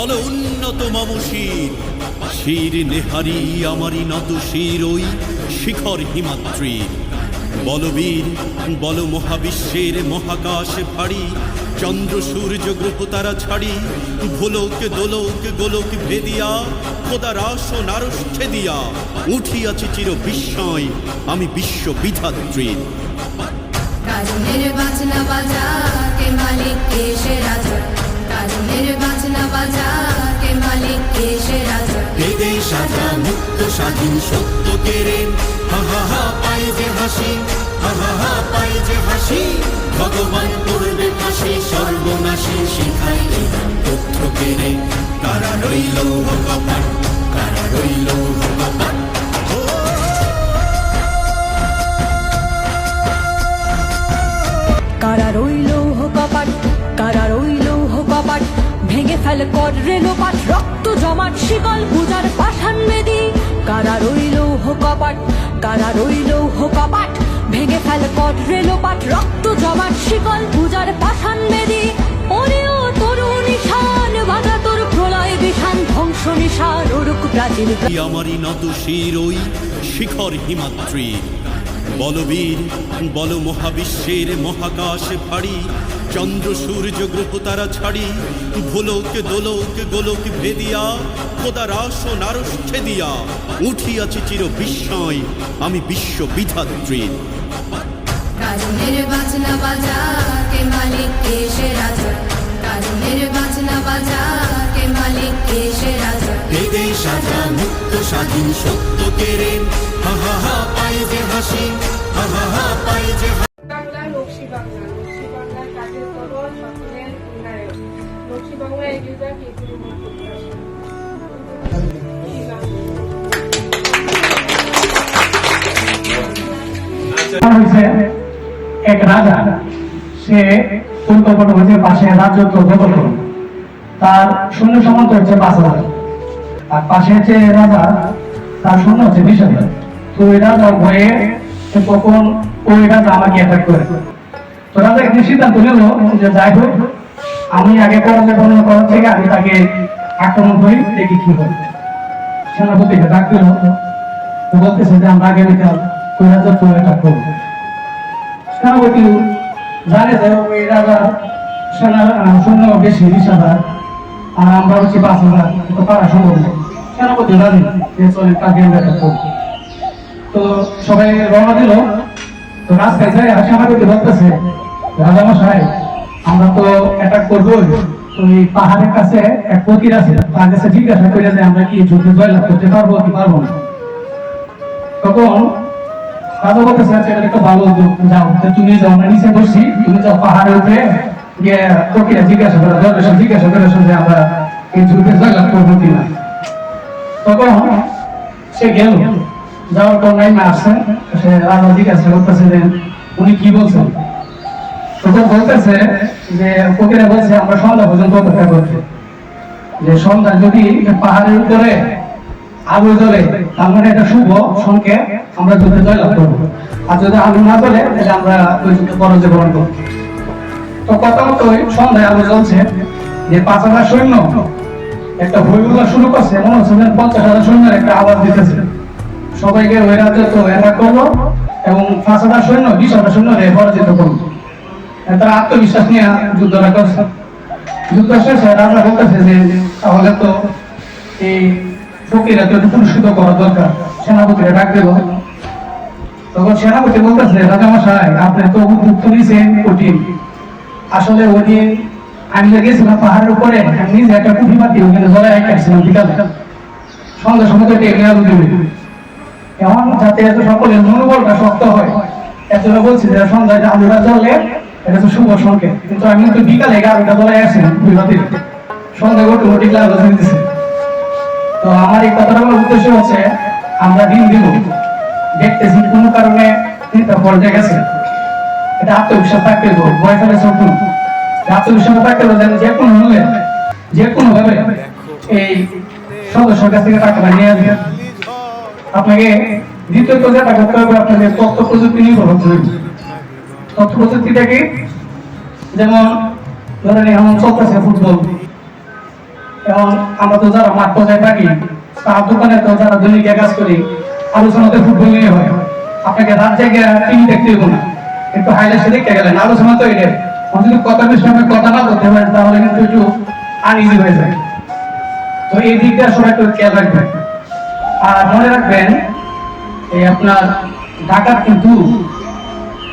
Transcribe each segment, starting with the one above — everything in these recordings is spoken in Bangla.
বল উন্নত মম শির, শির নেহারি আমারি নত শির ওই শিখর হিমাদ্রির। বলবীর বল মহাবিশ্বের মহাকাশ ভারী, চন্দ্র সূর্য গ্রহ তারা ছাড়ি, ভোলক দোলক গোলক ভেদিয়া, খোদার আসন আরশ ছেদিয়া, উঠিয়াছি চির বিস্ময় আমি বিশ্ব বিধাত্রীর। কারণের বাজনা বাজা কে মালিক কে সে রাজা, কারণের বাজনা বাজা কে মালিক কে সে রাজা। বেদে সাজা মুক্ত স্বাধীন সত্য কেড়ে, হা হা হা পাই যে হাসি, হা হা হা পাই যে হাসি, ভগবান করবে ফাঁসি সর্বনাশী শিখাই তথ্য কেড়ে। কারা রইল কপাট, কারা রইল কপাট। কারা রইল কপাট, কারা রইল কপাট, ভেঙে ফেল কর রেলোপাট, রক্ত জমাট শিকল পূজার পাষাণ বেদী। কারা রইল কপাট, কারা রইল কপাট, ভেঙে ফেল কর রেলোপাট, রক্ত জমাট শিকল পূজার পাষাণ বেদী। ওরেও তরু নিশান বাধা তোর প্রলয় বিশান, ধ্বংস নিশান ওরুক প্রাচীন। আমারি নত শির ওই শিখর হিমাদ্রির। বলবীর বল মহাবিশ্বের মহাকাশ ভারী, চন্দ্র সূর্য গ্রহ তারা ছাড়ি, ভোলক দোলক গোলক ভেদিয়া, খোদার আসন আরশ ছেদিয়া, উঠিয়াছি চির বিস্ময় আমি বিশ্ব বিধাত্রীর। কারণের বাজনা বাজা কে মালিক কে সে রাজা, কারণের বাজনা বাজা কে মালিক কে সে রাজা। বেদে সাজা মুক্ত স্বাধীন সত্য কেড়ে, হা হা হা পাই যে হাসি, হা হা হা পাই যে বাংলা নকশি বাংলা, নকশি বাংলার কাজের খবর সকলের উন্নয়ন। নকশি বাংলা এগিয়ে কি এক রাজা, সে পরিকল্পনা হয়েছে পাশে রাজত্ব দখল করবে। তার সৈন্য সামন্ত হচ্ছে 5,000, আর পাশে হচ্ছে রাজা, তার সৈন্য হচ্ছে 20,000। তো ওই রাজা ভয়ে তখন ওই রাজা আমাকে অ্যাটাক করে। তো রাজা একদিন সিদ্ধান্ত নিল যে যাই হোক আমি আগে পরাজয় বর্ণনা করার থেকে আমি তাকে আক্রমণ করি, দেখি কি হয়। সেনাপতিকে ডাক দিল, বলতেছে যে আমরা আগামীকাল ওই রাজত্ব অ্যাটাক করবো। সেনাপতি জানে যে ওই রাজা সৈন্য বেশি 20,000, আর আমরা হচ্ছি 5,000, তো পারা সম্ভব নয়। সেনাপতি রাজি যে চলে তাকে অ্যাটাক করবো। তো সবাই রওনা দিল। তো রাস্তায় যায় সেনাপতি বলতেছে, রাজামশাই আমরা তো অ্যাটাক করবো, তো এই পাহাড়ের কাছে এক ফকির আছে, তার কাছে জিজ্ঞাসা করে যে আমরা কি যুদ্ধে জয়লাভ করতে পারবো কি পারবো না। তখন রাজা বলতেছে আচ্ছা এটা একটা ভালো উদ্যোগ, যাও তুমি যাও, আমরা নিচে বসছি, তুমি যাও পাহাড়ের উপরে গিয়ে ফকিরা জিজ্ঞাসা করে, দরবেশে জিজ্ঞাসা করে যে আমরা এই যুদ্ধে জয়লাভ করবো কিনা। তখন সে গেল, যাওয়ার পর নাইমা আসছে, সে রাজা জিজ্ঞাসা করতেছে যে উনি কি বলছেন। তখন বলতেছে যে ফকিরা বলছে আমরা সন্ধ্যা পর্যন্ত অপেক্ষা করছি, যে সন্ধ্যা যদি পাহাড়ের উপরে আলো জ্বলে তার মানে এটা শুভ সংকেত, আমরা যুদ্ধে জয়লাভ করবো। আর যদি আলো না জ্বলে তাহলে আমরা ওই যুদ্ধে পরাজয় বরণ করবো। তো কথা মতো ওই সন্ধ্যায় আলো জ্বলছে, যে 5,000 সৈন্য একটা হইহুল্লা শুরু করছে, মনে হচ্ছে 50,000 সৈন্যের একটা আওয়াজ দিতেছে। সবাইকে ওই রাজ্যে তো অ্যাটাক করলো এবং 5,000 সৈন্য 20,000 সৈন্যরে পরাজিত করলো। তারা আত্মবিশ্বাস নিয়ে যুদ্ধটা করছে। যুদ্ধ শেষে রাজা বলতেছে যে তাহলে তো এই ফকিরা তো পুরস্কৃত করা দরকার, সেনাপতিরা ডাক দেব। তখন সেনাপতি বলতেছে রাজামশাই আপনি তো উদ্যুক্ত নিয়েছেন কঠিন, আসলে ওই দিন আমি গেছিলাম পাহাড়ের উপরে, নিজে একটা কুঠি মাটি ওখানে জলায় কাটছিলাম বিকালে, সন্ধ্যা সময় এখানে আলো দিবে, এমন যাতে এত সকলের মনোবলটা শক্ত হয় এজন্য বলছি যে সন্ধ্যায় আলোটা জ্বললে এটা তো শুভ সংকেত। কিন্তু আমি তো বিকালে 11টা জলায় আসছিলাম বিবাদের, সন্ধ্যায় অটোমেটিক আলো জ্বলতেছে। তো আমার এই কথাটা বলার উদ্দেশ্য হচ্ছে আমরা দিন দিব দেখতেছি কোনো কারণে চিন্তা পর্যায়ে গেছে, এটা আত্মবিশ্বাস থাকতে দেবো, ভয় ফেলে চলুন, আত্মবিশ্বাস থাকতে দেবো যে কোনো মূল্যে যে কোনো ভাবে এই সদস্যের কাছ থেকে টাকাটা নিয়ে আসবে। আপনাকে দ্বিতীয়ত যেটা করতে হবে, আপনাকে তথ্য প্রযুক্তি নির্ভর হতে হবে। তথ্য প্রযুক্তিটাকে যেমন ধরেন এখন চলতেছে ফুটবল, এবং আমরা তো যারা মাঠ পর্যায়ে থাকি তার দোকানে তো যারা দৈনিক কাজ করি আলোচনাতে ফুটবল নিয়ে হয়, আপনাকে রাত জায়গায় টিভি দেখতে হইব না, একটু হাইলাইটে দেখতে গেলেন, আলোচনা তো এটাই। যদি কথা বিষয়ে কথা না করতে পারেন তাহলে কিন্তু একটু আনইজি হয়ে যায়। তো এই দিকটা সবাই একটু খেয়াল রাখবেন। আর মনে রাখবেন এই আপনার ঢাকার কিন্তু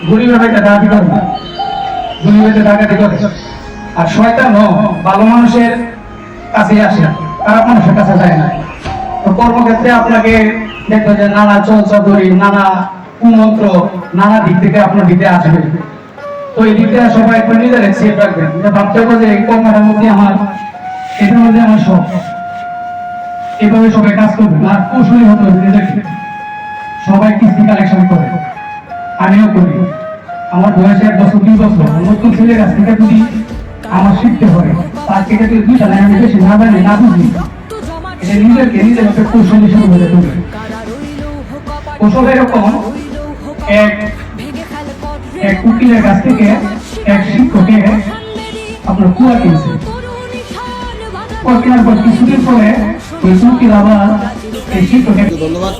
গরিবের বাড়িতে ডাকাতি করে না, গরিবের বাড়িতে ডাকাতি করে। আর শয়তানও ভালো মানুষের কাছে আসে, খারাপ মানুষের কাছে যায় না। তো কর্মক্ষেত্রে আপনাকে দেখবেন যে নানা চলচাতুরি, নানা কুমন্ত্র, নানা দিক থেকে আপনার দিকে আসবে। তো এই দিকটা সবাই একটু নিজের সেফ রাখবেন, যে ভাবতে হবে যে এই কর্মটার মধ্যে আমার, এটার মধ্যে আমার সব, এভাবে সবাই কাজ করবেন। আর কৌশলী হতে হবে নিজেকে। সবাই কিস্তি কালেকশন করে, আমিও করি। আমার বয়স 1 বছর 2 বছর, নতুন ছেলের কাছ থেকে যদি আমার শিখতে হয়, তার থেকে যদি 2 সালে আমি বেশি না জানি না বুঝি, এটা নিজেকে নিজের একটা কৌশল হিসেবে হয়ে তুলবে। কৌশল এরকম, এক উকিলের কাছ থেকে এক শিক্ষকে আপনার কুয়া কিনছে। কুয়া কেনার পর কিছুদিন পরে ওই উকিল আবার এই শিক্ষকের ধন্যবাদ।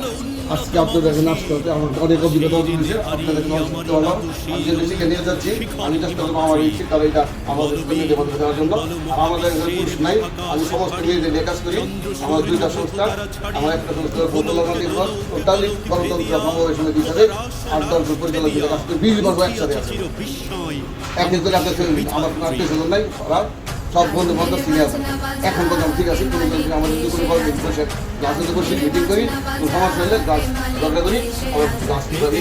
আজকে আপনাদের এখানে আসতে হতে আমার অনেক অভিজ্ঞতা হচ্ছে, আপনাদের শিখতে পারলাম। আমি যেটা শিখে নিয়ে যাচ্ছি, আমি চেষ্টা করবো আমার এই শিক্ষা এটা আমাদের মেয়েদের মধ্যে দেওয়ার জন্য। আর আমাদের এখানে পুরুষ নাই, আমি সমস্ত মেয়েদের নিয়ে কাজ করি। আমার 2টা সংস্থা, আমার একটা সংস্থা টোটালি গণতন্ত্র সমাবেশনের বিষয়ে 8-10 পরিচালক দিকে কাজ করি, 20 বছর একসাথে আছে। একদিন করে আপনার আমার কোনো আত্মীয় স্বজন নাই, ওরা সব বন্ধু বান্ধব ফিরে আসে। এখন পর্যন্ত ঠিক আছে, কোনো আমাদের যদি কোনো বড় বসে ক্লাসে বসে মিটিং করি, কোনো সমস্যা হলে ক্লাস দরকার করি, আমার ক্লাস কীভাবে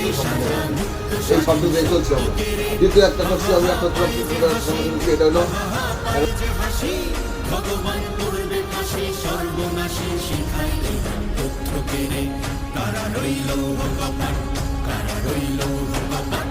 সেই শব্দ দিয়ে চলছি আমরা। দ্বিতীয় একটা করছি আমি একটা এটা হলো ভগবান করবে ফাঁসি, সর্বনাশী শিখাইলে তথ্য কেড়ে কারা রইল কপাট, কারা রইল কপাট।